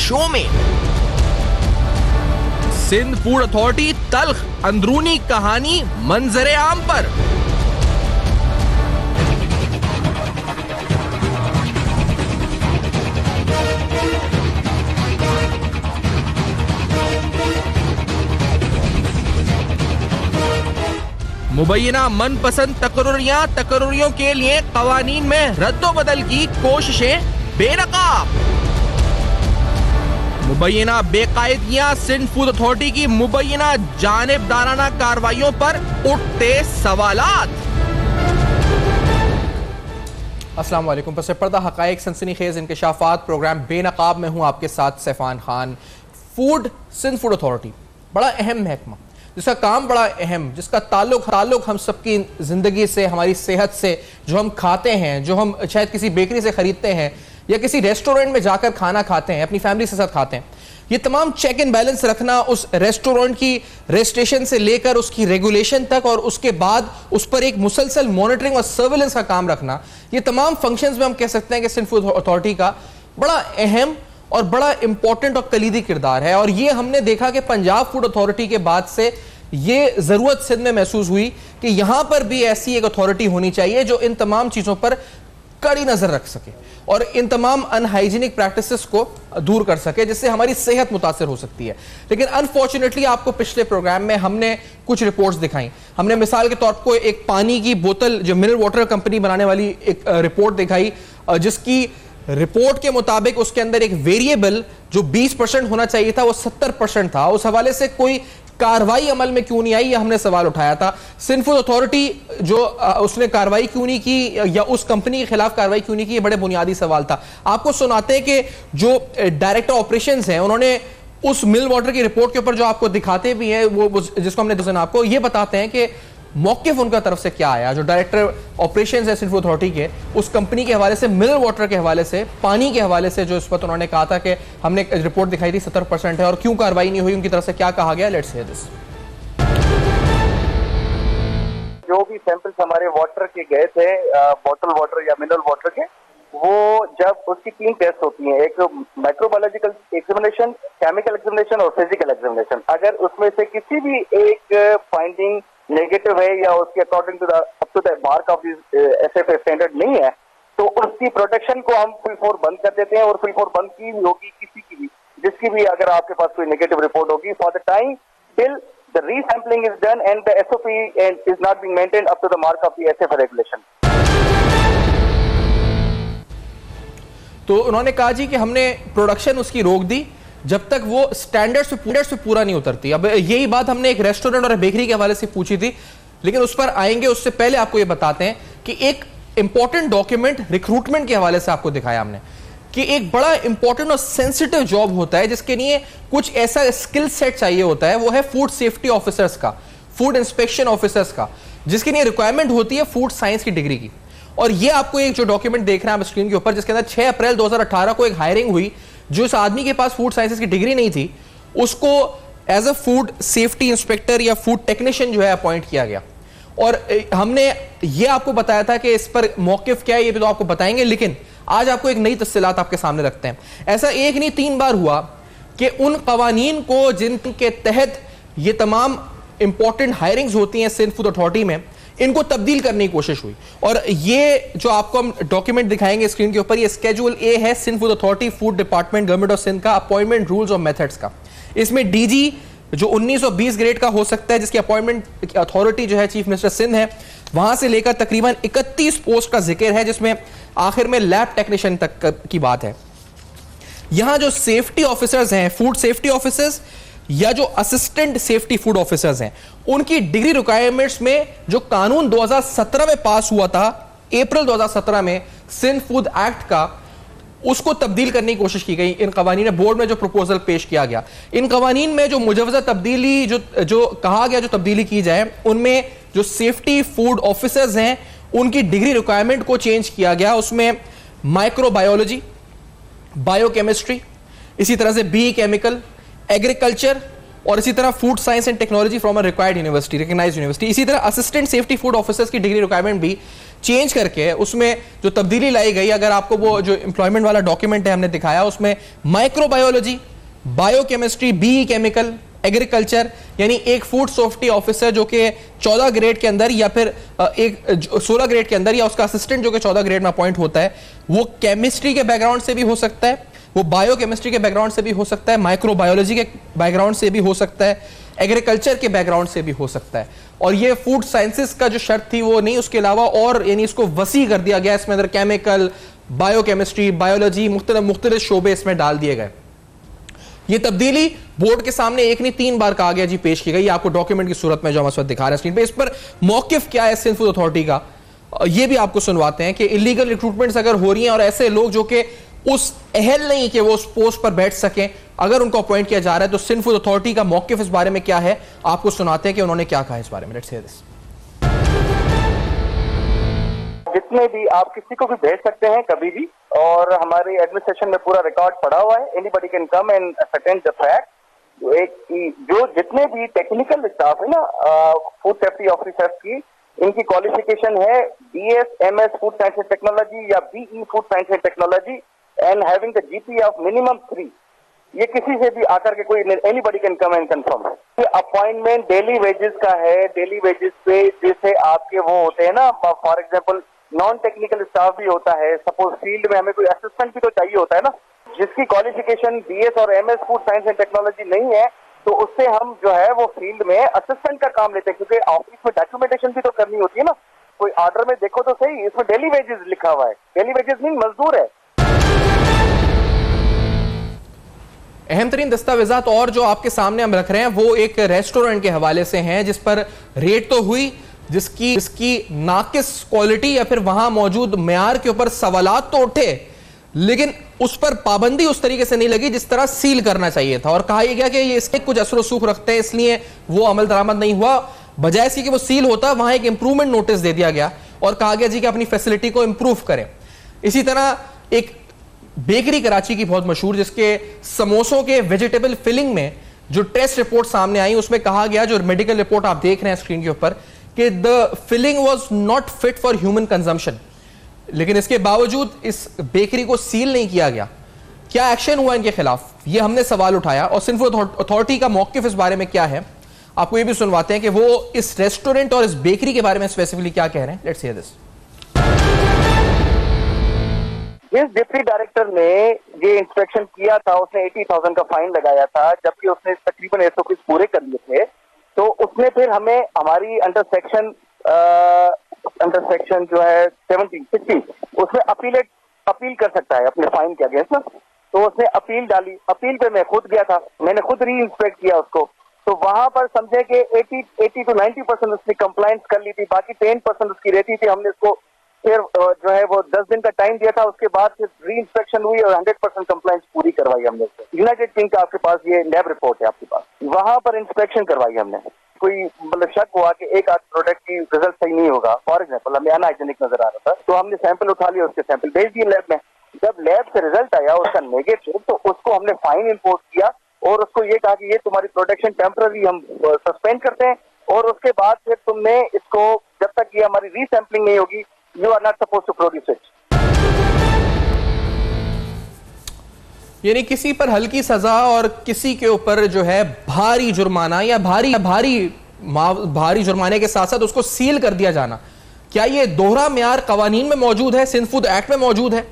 Show में। Sindh food authority तल्ख अंदरूनी कहानी मंजरे आम पर। मुबैना मनपसंद तकर्रुरियों के लिए कवानीन में रद्दोबदल की कोशिशें बेनकाब। मुबैना बेकायदगियां सिंध फूड अथॉरिटी की मुबैना जानिबदाराना कार्रवाइयों पर उठते सवालात। अस्सलाम वालेकुम। पस पर्दा हकायक सनसनीखेज इंकशाफात प्रोग्राम बेनकाब में हूं आपके साथ सैफान खान। सिंध फूड अथॉरिटी बड़ा अहम महकमा, जिसका काम बड़ा अहम, जिसका ताल्लुक हम सबकी ज़िंदगी से, हमारी सेहत से, जो हम खाते हैं, जो हम शायद किसी बेकरी से ख़रीदते हैं या किसी रेस्टोरेंट में जाकर खाना खाते हैं, अपनी फैमिली के साथ खाते हैं, ये तमाम चेक एंड बैलेंस रखना, उस रेस्टोरेंट की रजिस्ट्रेशन से लेकर उसकी रेगुलेशन तक और उसके बाद उस पर एक मुसलसल मॉनिटरिंग और सर्विलेंस का काम रखना, ये तमाम फंक्शंस में हम कह सकते हैं कि सिंध फूड अथॉरिटी का बड़ा अहम और बड़ा इंपॉर्टेंट और कलीदी किरदार है। और ये हमने देखा कि पंजाब फूड अथॉरिटी के बाद से ये जरूरत सिंध में महसूस हुई कि यहां पर भी ऐसी एक अथॉरिटी होनी चाहिए जो इन तमाम चीजों पर कड़ी नजर रख सके और इन तमाम अनहाइजीनिक प्रैक्टिसेस को दूर कर सके, जिससे हमारी सेहत मुतासर हो सकती है। लेकिन अनफॉर्चुनेटली आपको पिछले प्रोग्राम में हमने कुछ रिपोर्ट्स दिखाई। हमने मिसाल के तौर पर एक पानी की बोतल जो मिनरल वाटर कंपनी बनाने वाली एक रिपोर्ट दिखाई, जिसकी रिपोर्ट के मुताबिक उसके अंदर एक वेरिएबल जो 20% होना चाहिए था वो 70% था। उस हवाले से कोई कार्रवाई अमल में क्यों नहीं आई, यह हमने सवाल उठाया था। सिंध फूड अथॉरिटी जो उसने कार्रवाई क्यों नहीं की या उस कंपनी के खिलाफ कार्रवाई क्यों नहीं की, ये बड़े बुनियादी सवाल था। आपको सुनाते हैं कि जो डायरेक्टर ऑपरेशंस हैं उन्होंने उस मिल वाटर की रिपोर्ट के ऊपर जो आपको दिखाते भी हैं, वो जिसको हमने दूसरे आपको ये बताते हैं कि मौकिफ उनका तरफ से क्या आया। जो डायरेक्टर ऑपरेशंस है सिंध फूड अथॉरिटी के, उस कंपनी के हवाले से, मिनरल वाटर के हवाले से, पानी के हवाले से जो इस वक्त उन्होंने कहा था कि हमने रिपोर्ट दिखाई थी 70% है और क्यों कार्रवाई नहीं हुई, उनकी तरफ से क्या कहा गया, लेट्स हियर दिस। जो भी सैंपल्स हमारे वाटर के गए थे, बॉटल वाटर या मिनरल वाटर के, वो जब उसकी 3 टेस्ट होती हैं, एक माइक्रोबायोलॉजिकल एग्जामिनेशन, केमिकल एग्जामिनेशन और फिजिकल एग्जामिनेशन। अगर उसमें से किसी भी एक फाइंडिंग नेगेटिव है या उसके according to the mark of SFA standard नहीं है, तो उसकी प्रोटेक्शन को हम फुल फोर बंद कर देते हैं। और फुल फोर बंद की होगी किसी की भी, जिसकी भी अगर आपके पास कोई नेगेटिव रिपोर्ट होगी, for the time till the resampling is done and the SOP is not being maintained up to the mark of the SFA regulation. तो उन्होंने कहा जी कि हमने प्रोडक्शन उसकी रोक दी जब तक वो स्टैंडर्ड्स पे पूरा नहीं उतरती। अब यही बात हमने एक रेस्टोरेंट और बेकरी के हवाले से पूछी थी, लेकिन उस पर आएंगे। उससे पहले आपको ये बताते हैं कि एक इंपॉर्टेंट डॉक्यूमेंट रिक्रूटमेंट के हवाले से आपको दिखाया हमने कि एक बड़ा इंपॉर्टेंट और सेंसिटिव जॉब होता है जिसके लिए कुछ ऐसा स्किल सेट चाहिए होता है। वो है फूड सेफ्टी ऑफिसर्स का, फूड इंस्पेक्शन ऑफिसर्स का, जिसके लिए रिक्वायरमेंट होती है फूड साइंस की डिग्री की। और ये आपको एक जो डॉक्यूमेंट देख रहे हैं आप स्क्रीन के ऊपर, जिसके अंदर 6 अप्रैल 2018 को एक हायरिंग हुई। जो इस आदमी के पास फूड साइंसेस की डिग्री नहीं थी, उसको as a food safety inspector या फूड टेक्नीशियन जो है अपॉइंट किया गया। और हमने ये आपको बताया था कि इस पर मौकिफ क्या है, ये भी तो आपको बताएंगे, लेकिन आज आपको एक नई तफसीलात आपके सामने रखते हैं। ऐसा एक नहीं 3 बार हुआ कि उन कवानीन को जिनके तहत ये तमाम इंपॉर्टेंट हायरिंग्स होती हैं सिंध फूड अथॉरिटी में, इनको तब्दील करने की कोशिश हुई। और ये जो आपको हम डॉक्यूमेंट दिखाएंगे स्क्रीन के ऊपर, ये स्केड्यूल ए है Sindh food authority food department government of Sindh का, अपॉइंटमेंट रूल्स और मेथड्स का। इसमें डीजी जो 1920 ग्रेड का हो सकता है, जिसकी अपॉइंटमेंट अथॉरिटी जो है चीफ मिनिस्टर सिंध है, वहां से लेकर तकरीबन 31 पोस्ट का जिक्र है, जिसमें आखिर में लैब टेक्नीशियन तक की बात है। यहां जो सेफ्टी ऑफिसर्स हैं, फूड सेफ्टी ऑफिसर्स या जो असिस्टेंट सेफ्टी फूड ऑफिसर्स हैं, उनकी डिग्री रिक्वायरमेंट्स में जो कानून 2017 में पास हुआ था, अप्रैल 2017 में सिंध फूड एक्ट का, उसको तब्दील करने की कोशिश की गई। इन कवानीन बोर्ड में जो प्रपोजल पेश किया गया, इन कवानीन में जो मुजवजा तब्दीली जो कहा गया जो तब्दीली की जाए, उनमें जो सेफ्टी फूड ऑफिसर्स हैं उनकी डिग्री रिक्वायरमेंट को चेंज किया गया। उसमें माइक्रोबायोलॉजी, बायोकेमिस्ट्री, इसी तरह से बी केमिकल, एग्रीकल्चर और इसी तरह food science and technology from a required university, recognised university. इसी तरह असिस्टेंट सेफ्टी फूड ऑफिसर्स की डिग्री रिक्वायरमेंट भी चेंज करके उसमें जो तब्दीली लाई गई, अगर आपको वो जो एम्प्लॉयमेंट वाला डॉक्यूमेंट है हमने दिखाया, उसमें microbiology, biochemistry, BE chemical, agriculture, यानी एक फूड सेफ्टी ऑफिसर जो कि 14 ग्रेड के अंदर या फिर एक 16 ग्रेड के अंदर, या उसका असिस्टेंट जो कि 14 ग्रेड में अपॉइंट होता है, वो केमिस्ट्री के बैकग्राउंड से भी हो सकता है, वो बायोकेमिस्ट्री के बैकग्राउंड से भी हो सकता है, माइक्रोबायोलॉजी के बैकग्राउंड से भी हो सकता है, एग्रीकल्चर के बैकग्राउंड से भी हो सकता है। और ये फूड साइंसेस का जो शर्त थी वो नहीं, उसके अलावा और यानी इसको वसी कर दिया गया, इसमें अंदर केमिकल, बायोकेमिस्ट्री, बायोलॉजी, मुख्तलिफ शोबे इसमें डाल दिए गए। ये तब्दीली बोर्ड के सामने एक नहीं 3 बार कहा गया जी, पेश की गई, आपको डॉक्यूमेंट की सूरत में जो हम इस वक्त दिखा रहे हैं स्क्रीन पे। इस पर मौकिफ क्या है सिंध फूड अथॉरिटी का, ये भी आपको सुनवाते हैं कि इलीगल रिक्रूटमेंट्स अगर हो रही हैं और ऐसे लोग जो कि उस अहल नहीं कि वो उस पोस्ट पर बैठ सकें, अगर उनको अपॉइंट किया जा रहा है, तो सिंध फूड अथॉरिटी का मौकिफ इस बारे में क्या है, आपको सुनाते हैं कि उन्होंने क्या कहा इस बारे में। Let's hear this. जितने भी आप किसी को भी भेज सकते हैं कभी भी, और हमारे एडमिनिस्ट्रेशन में पूरा रिकॉर्ड पड़ा हुआ है। Anybody can come and ascertain the fact. जो जितने भी टेक्निकल स्टाफ है ना फूड सेफ्टी ऑफिसर्स की, इनकी क्वालिफिकेशन है BS MS food science and technology या BE food science and technology and having the GPA of minimum 3। ये किसी से भी आकर के कोई anybody can come and confirm. ये अपॉइंटमेंट डेली वेजेस का है। डेली वेजेस पे जैसे आपके वो होते हैं ना, for example non technical staff भी होता है, सपोज फील्ड में हमें कोई असिस्टेंट भी तो चाहिए होता है ना, जिसकी क्वालिफिकेशन BS और MS food science and technology नहीं है, तो उससे हम जो है वो फील्ड में असिस्टेंट का काम लेते हैं, क्योंकि ऑफिस में डॉक्यूमेंटेशन भी तो करनी होती है ना। कोई ऑर्डर में देखो तो सही, इसमें डेली वेजेस लिखा हुआ है। डेली वेजेस नहीं, मजदूर है। अहम तरीन दस्तावेजात और जो आपके सामने हम रख रहे हैं वो एक रेस्टोरेंट के हवाले से हैं, जिस पर रेड तो हुई, जिसकी नाकिस क्वालिटी या फिर वहां मौजूद मेयार के ऊपर सवालात तो उठे, लेकिन उस पर पाबंदी उस तरीके से नहीं लगी जिस तरह सील करना चाहिए था। और कहा यह गया कि ये इसके कुछ असर सूख रखते हैं, इसलिए वो अमल दरामद नहीं हुआ। बजाय इसकी कि वो सील होता, वहां एक इंप्रूवमेंट नोटिस दे दिया गया और कहा गया जी कि अपनी फैसिलिटी को इंप्रूव करें। इसी तरह एक बेकरी कराची की बहुत मशहूर, जिसके समोसों के वेजिटेबल फिलिंग में जो टेस्ट रिपोर्ट सामने आई, उसमें कहा गया, जो मेडिकल रिपोर्ट आप देख रहे हैं स्क्रीन के ऊपर, कि the filling was not fit for human consumption. लेकिन इसके बावजूद इस बेकरी को सील नहीं किया गया। क्या एक्शन हुआ इनके खिलाफ, ये हमने सवाल उठाया। और सिंध फूड अथॉरिटी का मौकिफ इस बारे में क्या है, आपको ये भी सुनवाते हैं कि वो इस रेस्टोरेंट और इस बेकरी के बारे में स्पेसिफिकली क्या कह रहे हैं। Let's hear this. जिस डिप्टी डायरेक्टर ने ये इंस्पेक्शन किया था, उसने 80,000 का फाइन लगाया था, जबकि उसने तकरीबन SOPs पूरे कर लिए थे। तो उसने फिर हमें हमारी अंडर सेक्शन जो है 16 उसमें अपील कर सकता है अपने फाइन के अगेंस्ट ना। तो उसने अपील डाली। अपील पे मैं खुद गया था, मैंने खुद री इंस्पेक्ट किया उसको। तो वहां पर समझे कि 80 to 90% उसने कंप्लाइंस कर ली थी, बाकी 10% उसकी रहती थी। हमने उसको फिर जो है वो 10 दिन का टाइम दिया था, उसके बाद फिर री इंस्पेक्शन हुई और 100% कंप्लाइंस पूरी करवाई हमने। यूनाइटेड किंग का आपके पास ये लैब रिपोर्ट है आपके पास, वहां पर इंस्पेक्शन करवाई हमने। कोई मतलब शक हुआ कि एक आध प्रोडक्ट की रिजल्ट सही नहीं होगा, फॉर एग्जाम्पल हमें अनहाइजीनिक नजर आ रहा था, तो हमने सैंपल उठा लिया, उसके सैंपल भेज दिए लैब में। जब लैब से रिजल्ट आया उसका नेगेटिव, तो उसको हमने फाइन इम्पोज किया और उसको ये कहा कि ये तुम्हारी प्रोडक्शन टेम्पररी हम सस्पेंड करते हैं, और उसके बाद फिर तुमने इसको जब तक ये हमारी रीसैम्पलिंग नहीं होगी, you are not suppose to produce it. यानी किसी पर हल्की सजा और किसी के ऊपर जो है भारी जुर्माना या भारी जुर्माने के साथ साथ उसको सील कर दिया जाना, क्या ये दोहरा म्यार कवानीन में मौजूद है, सिंध फूड एक्ट में मौजूद है,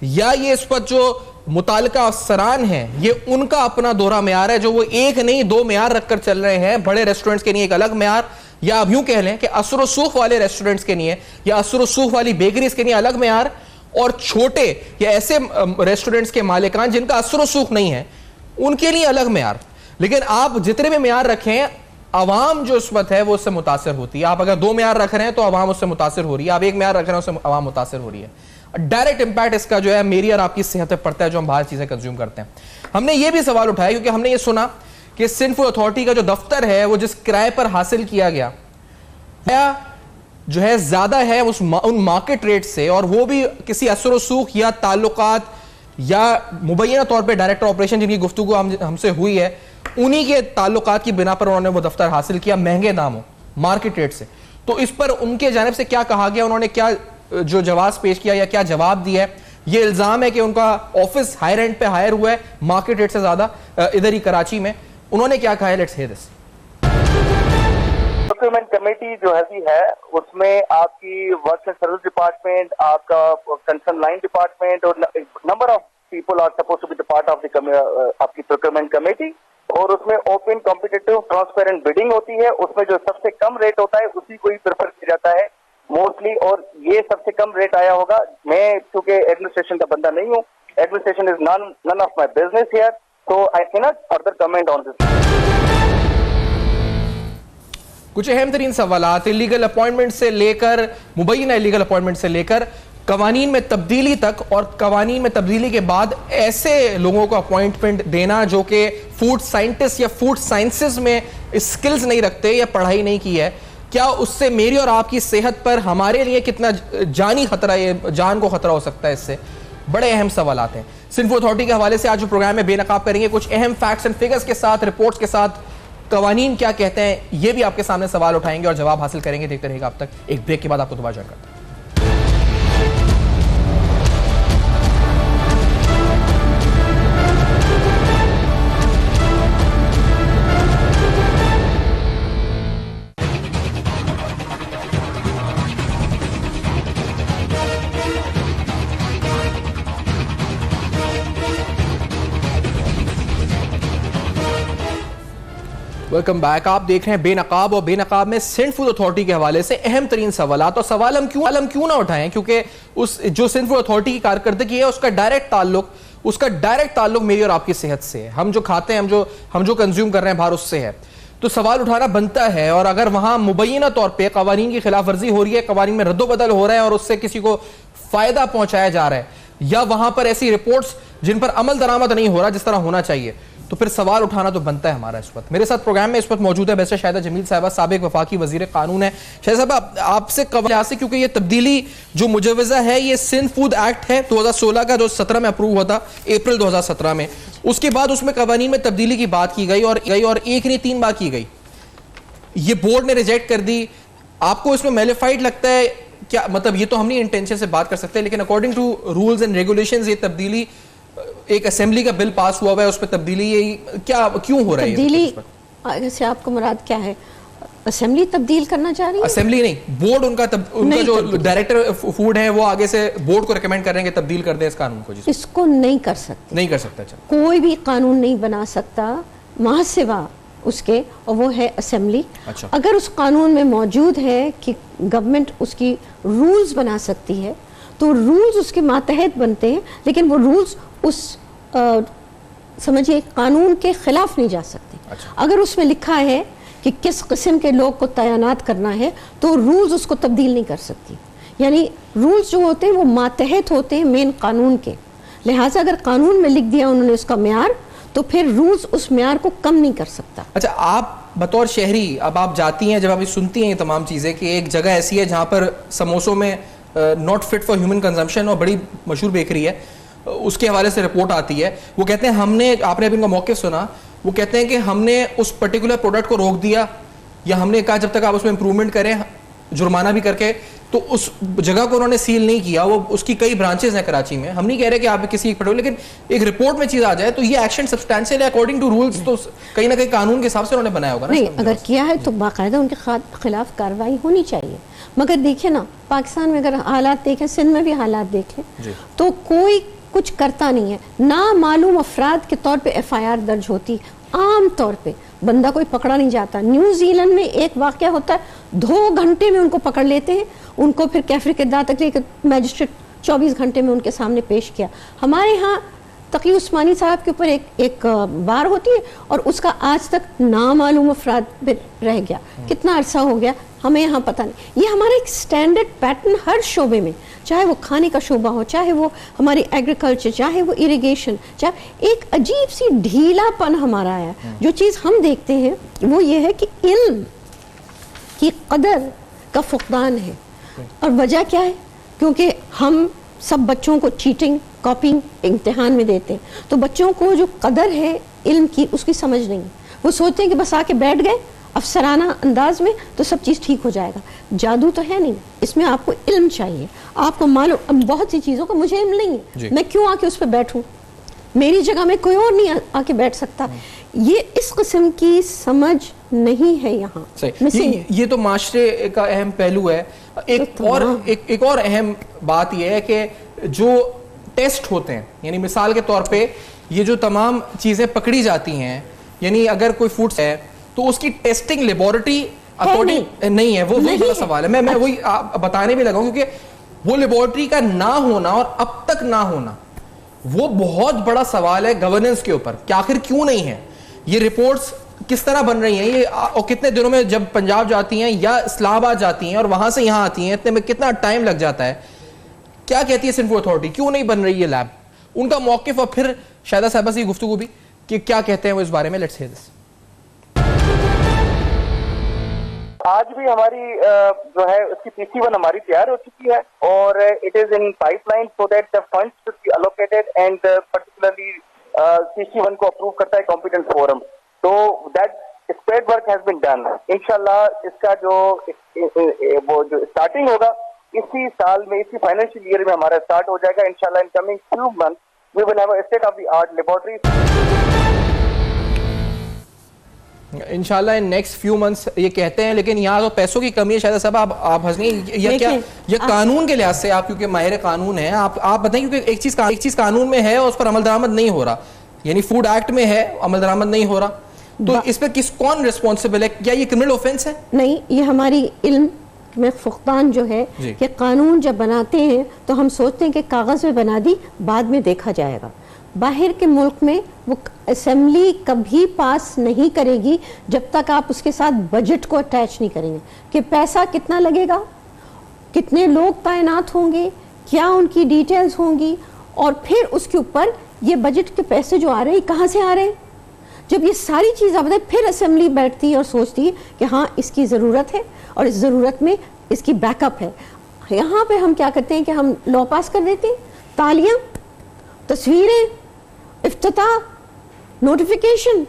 या ये इस पर जो मुताल्लिका अफसरान हैं ये उनका अपना दोहरा म्यार है, जो वो एक नहीं 2 म्यार रखकर चल रहे हैं। बड़े रेस्टोरेंट्स के लिए एक अलग म्यार, या अब यूं कह लें कि असर सूख वाले रेस्टोरेंट्स के लिए या असर सूख वाली बेकरीज के लिए अलग म्यार, और छोटे या ऐसे रेस्टोरेंट्स के मालिकान जिनका असर सूख नहीं है उनके लिए अलग म्यार। लेकिन आप जितने भी म्यार रखें, आवाम जो उस्मत है वो उससे मुतासर होती है। आप अगर 2 म्यार रख रहे हैं तो आवाम उससे मुतासर हो रही है, आप 1 म्यार रख रहे हैं उससे आवाम मुतासर हो रही है। डायरेक्ट इंपैक्ट इसका जो है मेरी और आपकी सेहत पे पड़ता है, जो हम बाहर चीजें कंज्यूम करते हैं। हमने ये भी सवाल उठाया क्योंकि हमने ये सुना कि सिंध फूड अथॉरिटी का जो दफ्तर है वो जिस किराए पर हासिल किया गया जो है ज्यादा है उन मार्केट रेट से, और वो भी किसी असर व सूख या ताल्लुकात या मुबैना तौर पे डायरेक्टर ऑपरेशन जिनकी गुफ्तगू हमसे हुई है उन्हीं के ताल्लुकात की बिना पर उन्होंने वो दफ्तर हासिल किया महंगे दामों, मार्केट रेट से। तो इस पर उनके जानिब से क्या कहा गया, उन्होंने क्या जो जवाब पेश किया या क्या जवाब दिया है? ये इल्जाम है कि उनका ऑफिस हाई रेंट पे हायर हुआ है मार्केट रेट से ज्यादा इधर ही कराची में। उन्होंने क्या कहा है, let's hear this. Procurement committee जो है उसमें आपकी वर्क एंड सर्विस डिपार्टमेंट, आपका कंसर्न लाइन डिपार्टमेंट और number of people are suppose to be the part of the आपकी प्रोक्योरमेंट कमेटी। और उसमें ओपन कॉम्पिटिटिव ट्रांसपेरेंट बिडिंग होती है, उसमें जो सबसे कम रेट होता है उसी को ही प्रेफर किया जाता है मोस्टली। और ये सबसे कम रेट आया होगा। मैं चूंकि एडमिनिस्ट्रेशन का बंदा नहीं हूँ, administration is none of my business here, so I can not further comment on this. कुछ अहम तरीन सवालात इलीगल अपॉइंटमेंट से लेकर, मुबैना इलीगल अपॉइंटमेंट से लेकर कवानीन में तब्दीली तक, और कवानीन में तब्दीली के बाद ऐसे लोगों को अपॉइंटमेंट देना जो कि फूड साइंटिस्ट या फूड साइंसेस में स्किल्स नहीं रखते या पढ़ाई नहीं की है, क्या उससे मेरी और आपकी सेहत पर, हमारे लिए कितना जानी खतरा, ये जान को खतरा हो सकता है? इससे बड़े अहम सवाल आते हैं। सिंध फूड अथॉरिटी के हवाले से आज जो प्रोग्राम में बेनकाब करेंगे, कुछ अहम फैक्ट्स एंड फिगर्स के साथ, रिपोर्ट्स के साथ, कवानीन क्या कहते हैं, ये भी आपके सामने सवाल उठाएंगे और जवाब हासिल करेंगे। देखते रहेगा अब तक। एक ब्रेक के बाद आपको दोबारा ज्वाइन करता हूं। Welcome back. आप देख रहे हैं बेनकाब, और बेनकाब में सिंध फूड अथॉरिटी के हवाले से अहम तरीन सवाल। तो सवाल हम क्यों ना उठाएं, क्योंकि उस जो सिंध फूड अथॉरिटी की कारकर्दगी है उसका डायरेक्ट ताल्लुक मेरी और आपकी सेहत से है। हम जो खाते हैं, हम जो कंज्यूम कर रहे हैं बाहर, उससे है। तो सवाल उठाना बनता है। और अगर वहां मुबैना तौर पर कवानीन की खिलाफ वर्जी हो रही है, कवानीन में रद्दोबदल हो रहा है और उससे किसी को फायदा पहुंचाया जा रहा है, या वहां पर ऐसी रिपोर्ट्स जिन पर अमल दरामद नहीं हो रहा जिस तरह होना चाहिए, तो फिर सवाल उठाना तो बनता है हमारा। इस वक्त मेरे साथ प्रोग्राम में इस वक्त मौजूद है बैरिस्टर शाहिदा जमील साहिबा, साबिक वफाकी वजीर कानून है। शाहिदा साहब, आपसे कवल से, क्योंकि ये तब्दीली जो मुजवजा है, ये सिंध फूड एक्ट है 2016 का, जो 17 में अप्रूव हुआ था, अप्रैल 2017 में। उसके बाद उसमें कवानीन में तब्दीली की बात की गई, और एक नहीं 3 बार की गई। ये बोर्ड ने रिजेक्ट कर दी। आपको इसमें मैलिफाइड लगता है क्या? मतलब ये तो हम नहीं इंटेंशन से बात कर सकते, लेकिन according to rules and regulations ये तब्दीली, एक असेंबली का बिल पास हुआ है, उस पर तब्दीली क्या क्यों हो रहा है? तब्दीली से आपको मुराद क्या है? असेंबली तब्दील करना चाह रही है? असेंबली नहीं, बोर्ड उनका जो डायरेक्टर फूड है वो आगे से बोर्ड को रिकमेंड कर रहे हैं कि तब्दील कर दे इस कानून को। इसको नहीं कर सकते, नहीं कर सकता। अच्छा, कोई भी कानून नहीं बना सकता महासिवा उसके, और वो है असेंबली। अच्छा। अगर उस कानून में मौजूद है कि गवर्नमेंट उसकी रूल्स बना सकती है, तो रूल्स उसके मातहत बनते हैं, लेकिन वो रूल्स उस समझिए कानून के खिलाफ नहीं जा सकते। अच्छा। अगर उसमें लिखा है कि किस किस्म के लोग को तैनात करना है, तो रूल्स उसको तब्दील नहीं कर सकती। यानी रूल्स जो होते हैं वो मातहत होते हैं मेन कानून के, लिहाजा अगर कानून में लिख दिया उन्होंने उसका म्यार, तो फिर रूल्स उस म्यार को कम नहीं कर सकता। अच्छा, आप बतौर शहरी, अब आप जाती हैं, जब आप सुनती हैं ये तमाम चीज़ें कि एक जगह ऐसी है जहाँ पर समोसों में not fit for human consumption, और बड़ी मशहूर बेकरी है, उसके हवाले से रिपोर्ट आती है, वो कहते हैं हमने, आपने अभी इनका मौक़िफ़ सुना, वो कहते हैं कि हमने उस पर्टिकुलर प्रोडक्ट को रोक दिया, या हमने कहा जब तक आप उसमें इंप्रूवमेंट करें, जुर्माना भी करके, तो उस जगह को उन्होंने सील नहीं किया। वो उसकी कई ब्रांचेस हैं कराची में। हम नहीं कह रहे कि आप किसी एक पर्टिकुलर, लेकिन एक रिपोर्ट में चीज़ आ जाए तो ये एक्शन सब्सटेंशियल है अकॉर्डिंग टू रूल्स, तो कहीं ना कहीं कानून के हिसाब से उन्होंने बनाया होगा ना? नहीं, अगर किया है तो बाकायदा उनके खिलाफ कार्रवाई होनी चाहिए। मगर देखिए ना, पाकिस्तान में अगर हालात देखें, सिंध में भी हालात देखें, तो कोई कुछ करता नहीं है। ना मालूम अफराद के तौर पे FIR दर्ज होती, आम तौर पे बंदा कोई पकड़ा नहीं जाता। न्यूजीलैंड में एक वाकया होता है, 2 घंटे में उनको पकड़ लेते हैं, उनको फिर कैफरे के दात तक लेकर मैजिस्ट्रेट 24 घंटे में उनके सामने पेश किया। हमारे यहाँ तकी उस्मानी साहब के ऊपर एक बार होती है, और उसका आज तक नामालूम अफराद रह गया। कितना अरसा हो गया हमें यहाँ पता नहीं। ये हमारा एक स्टैंडर्ड पैटर्न हर शोबे में, चाहे वो खाने का शोबा हो, चाहे वो हमारी एग्रीकल्चर, चाहे वो इरिगेशन, चाहे एक अजीब सी ढीलापन हमारा है। जो चीज़ हम देखते हैं वो ये है कि इल्म की कदर का फुकदान है। और वजह क्या है? क्योंकि हम सब बच्चों को चीटिंग, कॉपिंग इम्तिहान में देते हैं, तो बच्चों को जो कदर है इल्म की, उसकी समझ नहीं है। वो सोचते हैं कि बस आके बैठ गए अफसराना अंदाज में तो सब चीज़ ठीक हो जाएगा। जादू तो है नहीं, इसमें आपको इल्म चाहिए, आपको मालूम। बहुत सी चीज़ों का मुझे इल्म नहीं है, मैं क्यों आके उस पर बैठूं, मेरी जगह में कोई और नहीं आके बैठ सकता। ये इस किस्म की समझ नहीं है यहाँ। ये तो माशरे का अहम पहलू है। एक और अहम बात यह है कि जो टेस्ट होते हैं, यानी मिसाल के तौर पे ये जो तमाम चीजें पकड़ी जाती हैं, यानी अगर कोई फूड है तो उसकी टेस्टिंग लेबोरेटरी अकॉर्डिंग नहीं है, वो बड़ा सवाल है। मैं वही बताने भी लगा, क्योंकि वो लेबोरेटरी का ना होना और अब तक ना होना वो बहुत बड़ा सवाल है गवर्नेंस के ऊपर कि आखिर क्यों नहीं है। ये रिपोर्ट्स किस तरह बन रही हैं ये, और कितने दिनों में जब पंजाब जाती हैं या इस्लामाबाद जाती हैं और वहां से यहां आती हैं, इतने में कितना टाइम लग जाता है। क्या कहती है सिंध फूड अथॉरिटी, क्यों नहीं बन रही है लैब, उनका मौकिफ, और फिर शायदा साहबा से गुफ्तगू भी कि क्या कहते हैं वो इस बारे में। Let's hear this. आज भी हमारी जो है उसकी PC1 हमारी तैयार हो चुकी है और it is in pipeline so that the funds should be allocated and particularly PC1 को अप्रूव करता है कॉम्पिटेंट फोरम। तो that spread work has been done. इंशाल्लाह इसका जो स्टार्टिंग होगा इसी साल में, इसी फाइनेंशियल ईयर में हमारा स्टार्ट हो जाएगा इंशाल्लाह। In coming few months we will have a state of the art laboratory इंशाल्लाह इन नेक्स्ट फ्यू मंथ्स ये कहते हैं। लेकिन यहाँ तो पैसों की कमी है। शायद साहब आप हंसनी या कानून के लिहाज से आप क्योंकि माहिर कानून है, आप बताएं, क्योंकि एक चीज कानून में है और उस पर अमल दरामद नहीं हो रहा, यानी फूड एक्ट में है अमल दरामद नहीं हो रहा, तो इस पर कौन रिस्पॉन्सिबल है? क्या ये क्रिमिनल ऑफेंस है? नहीं, ये हमारी इल्म में फुकदान जो है कि कानून जब बनाते हैं तो हम सोचते हैं कि कागज में बना दी, बाद में देखा जाएगा। बाहर के मुल्क में वो असेंबली कभी पास नहीं करेगी जब तक आप उसके साथ बजट को अटैच नहीं करेंगे कि पैसा कितना लगेगा, कितने लोग तैनात होंगे, क्या उनकी डिटेल्स होंगी, और फिर उसके ऊपर ये बजट के पैसे जो आ रहे हैं कहाँ से आ रहे हैं। जब ये सारी चीज़ आप बताए, फिर असेंबली बैठती है और सोचती है कि हाँ इसकी ज़रूरत है और इस ज़रूरत में इसकी बैकअप है। यहाँ पे हम क्या करते हैं कि हम लॉ पास कर देते हैं, तालियां, तस्वीरें, इफ्तिताह, नोटिफिकेशन,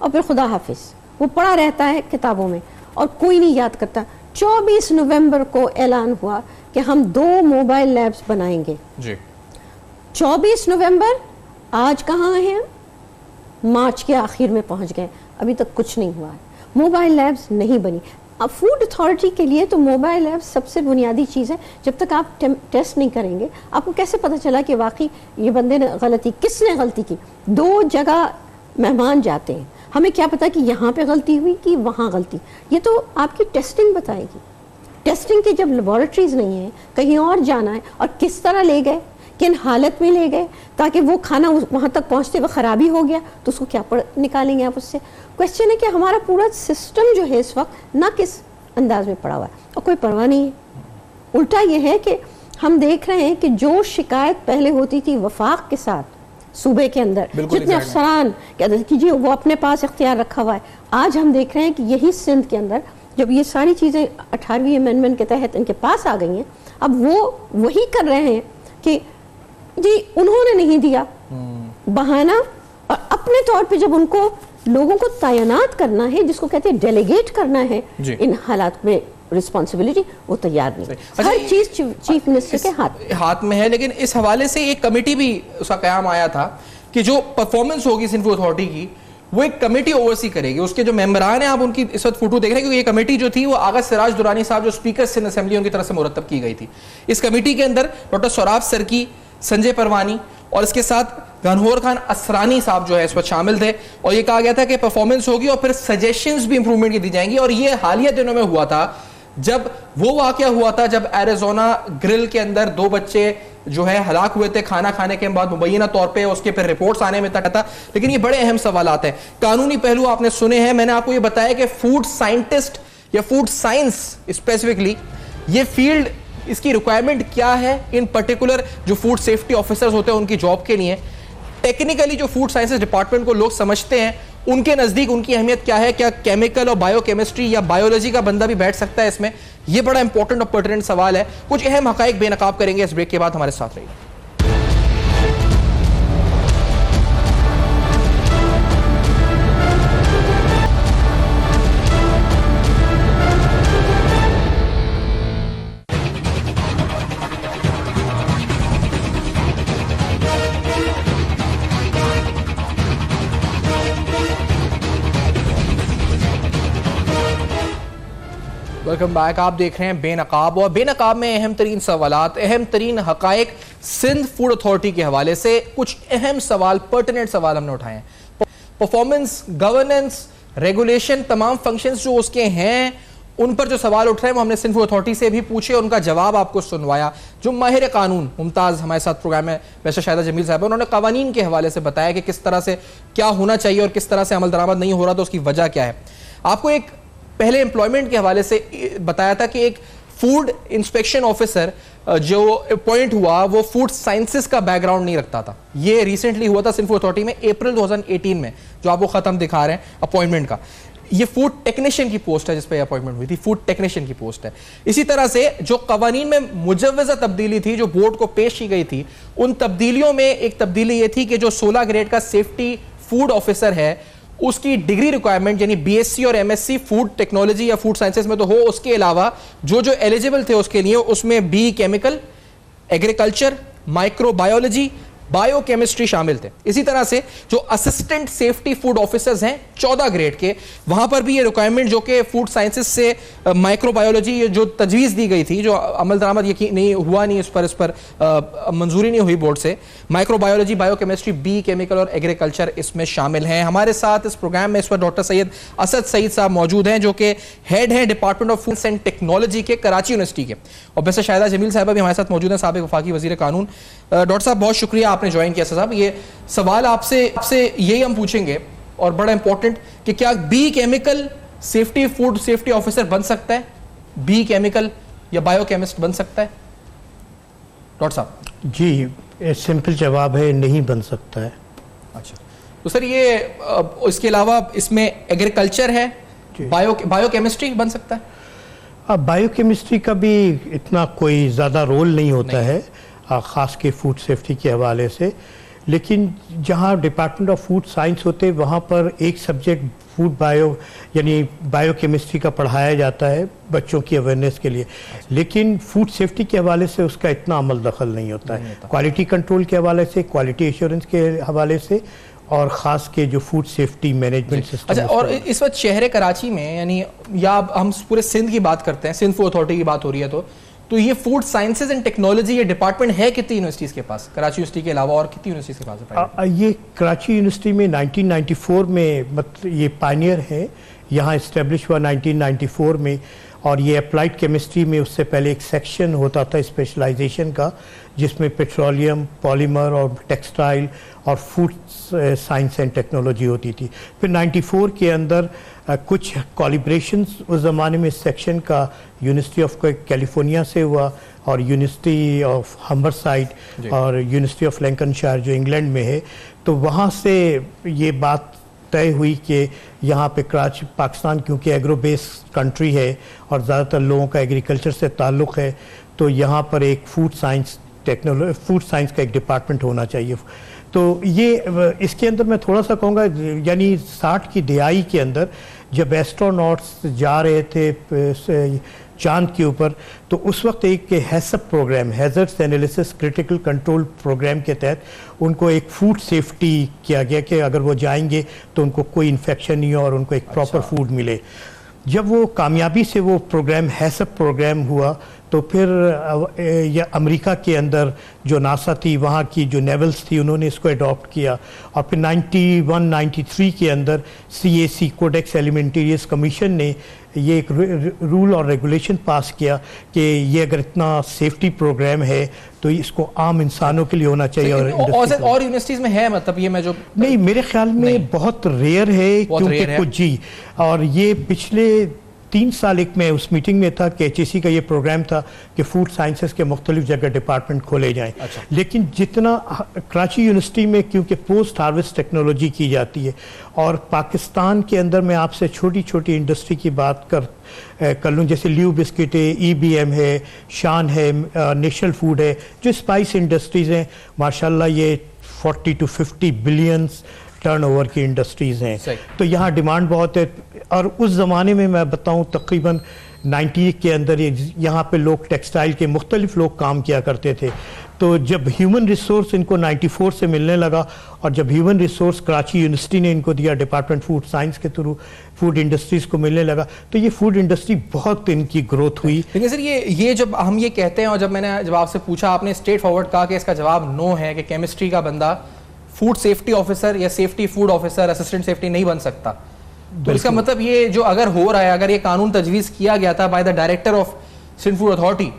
और फिर खुदा हाफिज वो पड़ा रहता है किताबों में और कोई नहीं याद करता। 24 नवंबर को ऐलान हुआ कि हम 2 मोबाइल लैब्स बनाएंगे जी। 24 नवंबर, आज कहाँ हैं? मार्च के आखिर में पहुंच गए, अभी तक कुछ नहीं हुआ है, मोबाइल लैब्स नहीं बनी। अब फूड अथॉरिटी के लिए तो मोबाइल लैब सबसे बुनियादी चीज़ है। जब तक आप टेस्ट नहीं करेंगे आपको कैसे पता चला कि वाकई ये बंदे ने गलती, किसने गलती की? 2 जगह मेहमान जाते हैं, हमें क्या पता कि यहाँ पे गलती हुई कि वहाँ गलती, ये तो आपकी टेस्टिंग बताएगी। टेस्टिंग की जब लेबॉरेटरीज नहीं है, कहीं और जाना है, और किस तरह ले गए, किन हालत में ले गए, ताकि वो खाना वहाँ तक पहुँचते हुए ख़राबी हो गया तो उसको क्या निकालेंगे आप उससे। क्वेश्चन है कि हमारा पूरा सिस्टम जो है इस वक्त ना किस अंदाज में पड़ा हुआ है और कोई परवाह नहीं है। उल्टा ये है कि हम देख रहे हैं कि जो शिकायत पहले होती थी वफाक के साथ सूबे के अंदर, जितने अफसरान कहते थे कि जी वो अपने पास इख्तियार रखा हुआ है, आज हम देख रहे हैं कि यही सिंध के अंदर जब ये सारी चीज़ें 18वीं अमेंडमेंट के तहत इनके पास आ गई हैं, अब वो वही कर रहे हैं कि जी उन्होंने नहीं दिया बहाना, और अपने तौर पे जब उनको लोगों को तैनात करना है, जिसको कहते हैं डेलीगेट करना है इन हालात में रिस्पॉन्सिबिलिटी, वो तैयार नहीं। हर चीज चीफ मिनिस्टर के हाथ में है। लेकिन इस हवाले से एक कमेटी भी उसका कयाम आया था कि जो परफॉर्मेंस होगी सिंध फूड अथॉरिटी की वो एक कमेटी ओवरसी करेगी। उसके जो मेंबरान हैं, आप उनकी इस वक्त फोटो देख रहे हैं, क्योंकि ये कमेटी जो थी वो आगा सिराज दुरानी साहब जो स्पीकर सिंध असेंबली उनकी तरफ से मुरतब की गई थी। इस कमेटी के अंदर डॉक्टर सौराब सरकी, संजय परवानी और इसके साथ गनहौर खान असरानी साहब जो है इस पर शामिल थे, और ये कहा गया था कि परफॉर्मेंस होगी और फिर सजेशंस भी इंप्रूवमेंट की दी जाएंगी। और ये हालिया दिनों में हुआ था जब वो वाकया हुआ था जब एरिज़ोना ग्रिल के अंदर 2 बच्चे जो है हलाक हुए थे खाना खाने के बाद मुबैना तौर पे, उसके फिर रिपोर्ट्स आने में तक था। लेकिन ये बड़े अहम सवाल आते हैं, कानूनी पहलू आपने सुने हैं। मैंने आपको ये बताया कि फूड साइंटिस्ट या फूड साइंस स्पेसिफिकली ये फील्ड, इसकी रिक्वायरमेंट क्या है इन पर्टिकुलर जो फूड सेफ्टी ऑफिसर्स होते हैं उनकी जॉब के लिए। टेक्निकली जो फूड साइंसेज डिपार्टमेंट को लोग समझते हैं, उनके नजदीक उनकी अहमियत क्या है, क्या केमिकल और बायोकेमिस्ट्री या बायोलॉजी का बंदा भी बैठ सकता है इसमें? यह बड़ा इंपॉर्टेंट और पर्टिनेंट सवाल है। कुछ अहम हकाइक बेनकाब करेंगे इस ब्रेक के बाद, हमारे साथ रहिए। Welcome back. आप देख रहे हैं बेनकाब, और बेनकाब में अहम तरीन सवालात, अहम तरीन हकायक सिंध फूड अथॉरिटी के हवाले से कुछ अहम सवाल, पर्टिनेंट सवाल हमने उठाए हैं। परफॉर्मेंस, गवर्नेंस, रेगुलेशन, तमाम फंक्शंस जो उसके हैं उन पर जो सवाल उठ रहे हैं वो हमने सिंध फूड अथॉरिटी से भी पूछे और उनका जवाब आपको सुनवाया। जो माहिर कानून मुमताज़ हमारे साथ प्रोग्राम में वैसे शाहिदा जमील साहब, उन्होंने कवानीन के हवाले से बताया कि किस तरह से क्या होना चाहिए और किस तरह से अमल दरामद नहीं हो रहा तो उसकी वजह क्या है। आपको एक पहले एम्प्लॉयमेंट के हवाले से बताया था कि एक फूड इंस्पेक्शन ऑफिसर जो अपॉइंट हुआ वो फूड साइंसेस का बैकग्राउंड नहीं रखता था। ये रिसेंटली हुआ था सिंध फूड अथॉरिटी में अप्रैल 2018 में, जो आपको खत्म दिखा रहे हैं अपॉइंटमेंट का। ये फूड टेक्नीशियन की पोस्ट है जिस पे अपॉइंटमेंट हुई थी, फूड टेक्नीशियन की पोस्ट है। इसी तरह से जो कवानीन में मुजव्वज़ा तब्दीली थी जो बोर्ड को पेश की गई थी, उन तब्दीलियों में एक तब्दीली ये थी कि जो 16 ग्रेड का सेफ्टी फूड ऑफिसर है उसकी डिग्री रिक्वायरमेंट यानी बीएससी और एमएससी फूड टेक्नोलॉजी या फूड साइंसेस में तो हो, उसके अलावा जो जो एलिजिबल थे उसके लिए उसमें B chemical, agriculture, microbiology, biochemistry शामिल थे। इसी तरह से जो असिस्टेंट सेफ्टी फूड ऑफिसर्स हैं 14 ग्रेड के, वहां पर भी ये रिक्वायरमेंट जो कि फूड साइंसेस से माइक्रोबायोलॉजी जो तजवीज़ दी गई थी, जो अमल दरामद यकीन नहीं हुआ, नहीं इस पर मंजूरी नहीं हुई बोर्ड से, माइक्रोबायोलॉजी, बायोकेमिस्ट्री, बी केमिकल और एग्रीकल्चर इसमें शामिल हैं। हमारे साथ इस प्रोग्राम में इस वक्त डॉक्टर सैयद असद सईद साहब मौजूद हैं जो कि हेड हैं department of food and technology के कराची यूनिवर्सिटी के, और वैसे शाहिदा जमील साहबा भी हमारे साथ मौजूद हैं, साबिक वफाकी वजीर कानून। डॉक्टर साहब बहुत शुक्रिया आपने ज्वाइन किया। साहब ये सवाल आपसे यही हम पूछेंगे और बड़ा इंपॉर्टेंट कि क्या B chemical safety food safety officer बन सकता है, बी केमिकल या बायोकेमिस्ट बन सकता है? डॉक्टर साहब जी, सिंपल जवाब है, नहीं बन सकता है। अच्छा, तो सर ये इसके अलावा इसमें एग्रीकल्चर है, बायोकेमिस्ट्री बन सकता है? अब बायोकेमिस्ट्री का भी इतना कोई ज़्यादा रोल नहीं होता है ख़ास के फूड सेफ्टी के हवाले से, लेकिन जहाँ डिपार्टमेंट ऑफ फूड साइंस होते वहाँ पर एक सब्जेक्ट फूड बायो यानी बायोकेमिस्ट्री का पढ़ाया जाता है बच्चों की अवेयरनेस के लिए, लेकिन फूड सेफ्टी के हवाले से उसका इतना अमल दखल नहीं होता है। क्वालिटी कंट्रोल के हवाले से, क्वालिटी एश्योरेंस के हवाले से, और ख़ास के जो फूड सेफ्टी मैनेजमेंट सिस्टम। अच्छा, और इस वक्त शहर कराची में यानी या हम पूरे सिंध की बात करते हैं, सिंध फूड अथॉरिटी की बात हो रही है, तो ये फूड साइंसेज एंड टेक्नोलॉजी ये डिपार्टमेंट है कितनी यूनिवर्सिटीज़ के पास, कराची यूनिवर्सिटी के अलावा और कितनी यूनिवर्सिटीज़ के पास है? ये कराची यूनिवर्सिटी में 1994 में मतलब ये पायनियर है, यहाँ इस्टेब्लिश हुआ 1994 में, और ये अप्लाइड केमिस्ट्री में उससे पहले एक सेक्शन होता था स्पेशलाइजेशन का जिसमें पेट्रोलियम, पॉलीमर और टेक्सटाइल और फूड साइंस एंड टेक्नोलॉजी होती थी। फिर 94 के अंदर कुछ कॉलिब्रेशंस उस ज़माने में सेक्शन का यूनिवर्सिटी ऑफ कैलिफोर्निया से हुआ और यूनिवर्सिटी ऑफ हम्बरसाइड और यूनिवर्सिटी ऑफ लैंकनशायर जो इंग्लैंड में है, तो वहाँ से ये बात तय हुई कि यहाँ पे कराची पाकिस्तान क्योंकि एग्रो बेस्ड कंट्री है और ज़्यादातर लोगों का एग्रीकल्चर से ताल्लुक़ है, तो यहाँ पर एक फूड साइंस का एक डिपार्टमेंट होना चाहिए। तो ये इसके अंदर मैं थोड़ा सा कहूँगा, यानी 60 की दहाई के अंदर जब एस्ट्रोनॉट्स जा रहे थे चांद के ऊपर, तो उस वक्त एक HACCP program, hazards analysis critical control program के तहत उनको एक फूड सेफ्टी किया गया कि अगर वो जाएंगे तो उनको कोई इन्फेक्शन नहीं हो और उनको एक प्रॉपर फूड मिले। जब वो कामयाबी से वो प्रोग्राम हैसअप प्रोग्राम हुआ, तो फिर अमेरिका के अंदर जो नासा थी वहाँ की जो नेवल्स थी उन्होंने इसको अडॉप्ट किया, और फिर 91-93 के अंदर CAC कोडेक्स एलिमेंटेरियस कमीशन ने ये एक रूल और रेगुलेशन पास किया कि ये अगर इतना सेफ्टी प्रोग्राम है तो इसको आम इंसानों के लिए होना चाहिए। और यूनिवर्सिटीज़ में है, मतलब ये मैं जो नहीं, मेरे ख्याल में बहुत रेयर है क्योंकि कुछ जी, और ये पिछले 3 साल एक मैं उस मीटिंग में था कि HAC का ये प्रोग्राम था कि फूड साइंसेस के मुख्तलिफ जगह डिपार्टमेंट खोले जाएं। अच्छा। लेकिन जितना कराची यूनिवर्सिटी में क्योंकि पोस्ट हार्वेस्ट टेक्नोलॉजी की जाती है, और पाकिस्तान के अंदर मैं आपसे छोटी छोटी इंडस्ट्री की बात कर लूँ, जैसे ल्यू बिस्किट है, EBM है, शान है, नेशनल फूड है, जो स्पाइस इंडस्ट्रीज़ हैं, माशाल्लाह ये 40 to 50 बिलियंस टर्नओवर की इंडस्ट्रीज़ हैं। तो यहाँ डिमांड बहुत है, और उस ज़माने में मैं बताऊँ तकरीबन 90 के अंदर यहाँ पे लोग टेक्सटाइल के मुख्तलिफ लोग काम किया करते थे। तो जब ह्यूमन रिसोर्स इनको 94 से मिलने लगा और जब ह्यूमन रिसोर्स कराची यूनिवर्सिटी ने इनको दिया डिपार्टमेंट फूड साइंस के थ्रू, फूड इंडस्ट्रीज को मिलने लगा, तो ये फूड इंडस्ट्री बहुत इनकी ग्रोथ हुई। लेकिन सर ये जब हम ये कहते हैं और जब आपसे पूछा, आपने स्ट्रेट फॉरवर्ड कहा कि इसका जवाब नो है कि केमिस्ट्री का बंदा फूड सेफ्टी ऑफिसर या safety food officer, assistant safety नहीं बन सकता, तो इसका मतलब ये जो अगर हो रहा है, अगर ये कानून तजवीज़ किया गया था by the director of Sindh food authority,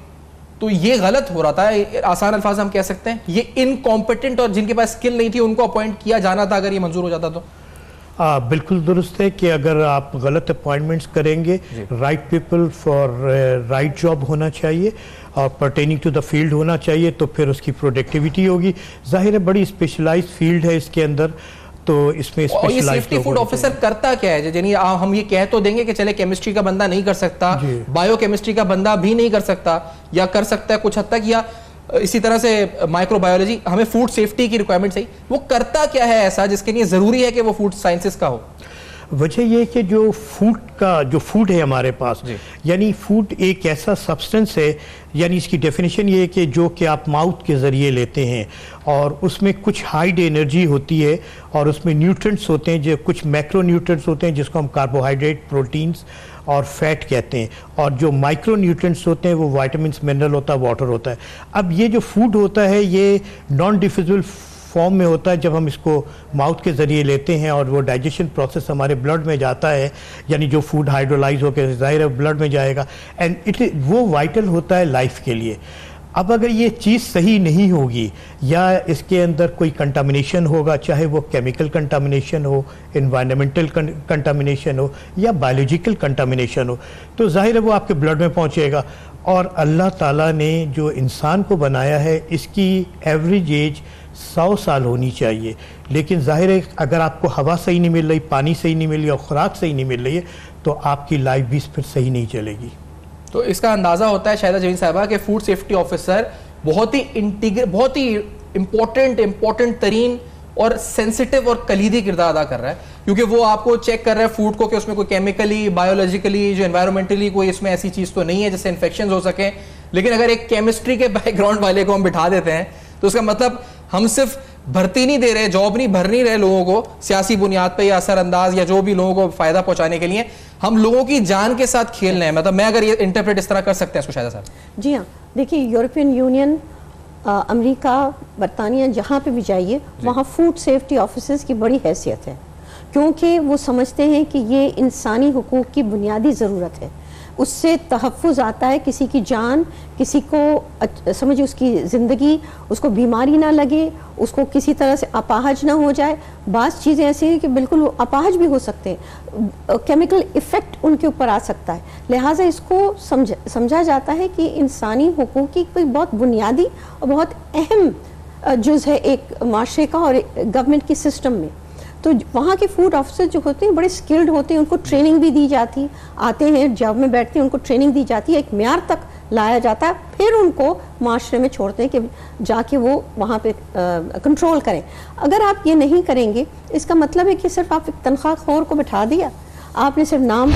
तो ये गलत हो रहा था। आसान अल्फाज हम कह सकते हैं ये इनकॉम्पिटेंट और जिनके पास स्किल नहीं थी उनको अपॉइंट किया जाना था अगर ये मंजूर हो जाता तो। बिल्कुल दुरुस्त है कि अगर आप गलत अपॉइंटमेंट्स करेंगे, right people for right job होना चाहिए और पर्टेनिंग टू द फील्ड होना चाहिए, तो फिर उसकी प्रोडक्टिविटी होगी। जाहिर है बड़ी स्पेशलाइज्ड फील्ड है इसके अंदर, तो इसमें और ये सेफ्टी फूड ऑफिसर करता क्या है? यानी हम ये कह तो देंगे कि चले केमिस्ट्री का बंदा नहीं कर सकता, बायोकेमिस्ट्री का बंदा भी नहीं कर सकता, या कर सकता है कुछ हद तक, या इसी तरह से माइक्रोबायोलॉजी, हमें फूड सेफ्टी की रिक्वायरमेंट चाहिए, वो करता क्या है ऐसा जिसके लिए जरूरी है कि वो फूड साइंसेस का हो? वजह यह कि जो फूड है हमारे पास, यानी फूड एक ऐसा सब्सटेंस है, यानी इसकी डेफिनेशन ये है कि जो कि आप माउथ के ज़रिए लेते हैं और उसमें कुछ हाई एनर्जी होती है और उसमें न्यूट्रिएंट्स होते हैं, जो कुछ मैक्रो न्यूट्रिएंट्स होते हैं जिसको हम कार्बोहाइड्रेट, प्रोटीन्स और फैट कहते हैं, और जो माइक्रो न्यूट्रिएंट्स होते हैं वो विटामिन्स, मिनरल होता है, वाटर होता है। अब ये जो फूड होता है ये नॉन डिफ्यूजिबल फॉर्म में होता है जब हम इसको माउथ के ज़रिए लेते हैं और वो डाइजेशन प्रोसेस हमारे ब्लड में जाता है, यानी जो फूड हाइड्रोलाइज होकर ज़ाहिर है ब्लड में जाएगा, एंड वो वाइटल होता है लाइफ के लिए। अब अगर ये चीज़ सही नहीं होगी या इसके अंदर कोई कंटामिनेशन होगा, चाहे वो केमिकल कंटामिनेशन हो, एनवायरनमेंटल कंटामिनेशन हो या बायोलॉजिकल कंटामिनेशन हो, तो जाहिर है वो आपके ब्लड में पहुंचेगा। और अल्लाह ताला ने जो इंसान को बनाया है इसकी एवरेज एज 100 साल होनी चाहिए, लेकिन जाहिर है अगर आपको हवा सही नहीं मिल रही, पानी सही नहीं मिल रही और ख़ुराक सही नहीं मिल रही है तो आपकी लाइफ भी फिर सही नहीं चलेगी। तो इसका अंदाज़ा होता है शाहिदा जमीन साहिबा कि फूड सेफ्टी ऑफिसर बहुत ही इम्पोर्टेंट तरीन और सेंसिटिव और कलीदी किरदार अदा कर रहा है, क्योंकि वो आपको चेक कर रहा है फूड को कि उसमें कोई केमिकली, बायोलॉजिकली, जो एनवायरमेंटली कोई इसमें ऐसी चीज़ तो नहीं है जिससे इन्फेक्शन हो सके। लेकिन अगर एक केमिस्ट्री के बैकग्राउंड वाले को हम बिठा देते हैं तो उसका मतलब हम सिर्फ भर्ती नहीं दे रहे, जॉब नहीं भर नहीं रहे लोगों को सियासी बुनियाद पे या असरअंदाज या जो भी लोगों को फायदा पहुंचाने के लिए, हम लोगों की जान के साथ खेल रहे हैं। मतलब मैं अगर ये इंटरप्रेट इस तरह कर सकते हैं इसको शायद साहब। जी हाँ, देखिए यूरोपियन यूनियन, अमेरिका, बरतानिया, जहाँ पे भी जाइए वहाँ फूड सेफ्टी ऑफिसर्स की बड़ी हैसियत है, क्योंकि वो समझते हैं कि ये इंसानी हुकूक की बुनियादी ज़रूरत है। उससे तहफ़्फ़ुज़ आता है, किसी की जान, किसी को समझिए उसकी ज़िंदगी, उसको बीमारी ना लगे, उसको किसी तरह से अपाहज ना हो जाए। बाज़ चीज़ें ऐसी हैं कि बिल्कुल वो अपाहज भी हो सकते हैं, केमिकल इफ़ेक्ट उनके ऊपर आ सकता है। लिहाजा इसको समझा जाता है कि इंसानी हुकूक की कोई बहुत बुनियादी और बहुत अहम जुज़ है एक माशरे का और गवर्नमेंट के सिस्टम में। तो वहाँ के फूड ऑफिसर जो होते हैं बड़े स्किल्ड होते हैं, उनको ट्रेनिंग भी दी जाती, आते हैं जॉब में बैठते हैं, उनको ट्रेनिंग दी जाती है, एक म्यार तक लाया जाता है, फिर उनको माशरे में छोड़ते हैं कि जाके वो वहाँ पे कंट्रोल करें। अगर आप ये नहीं करेंगे, इसका मतलब है कि सिर्फ आप एक तनख्वाह खोर को बिठा दिया, आपने सिर्फ नाम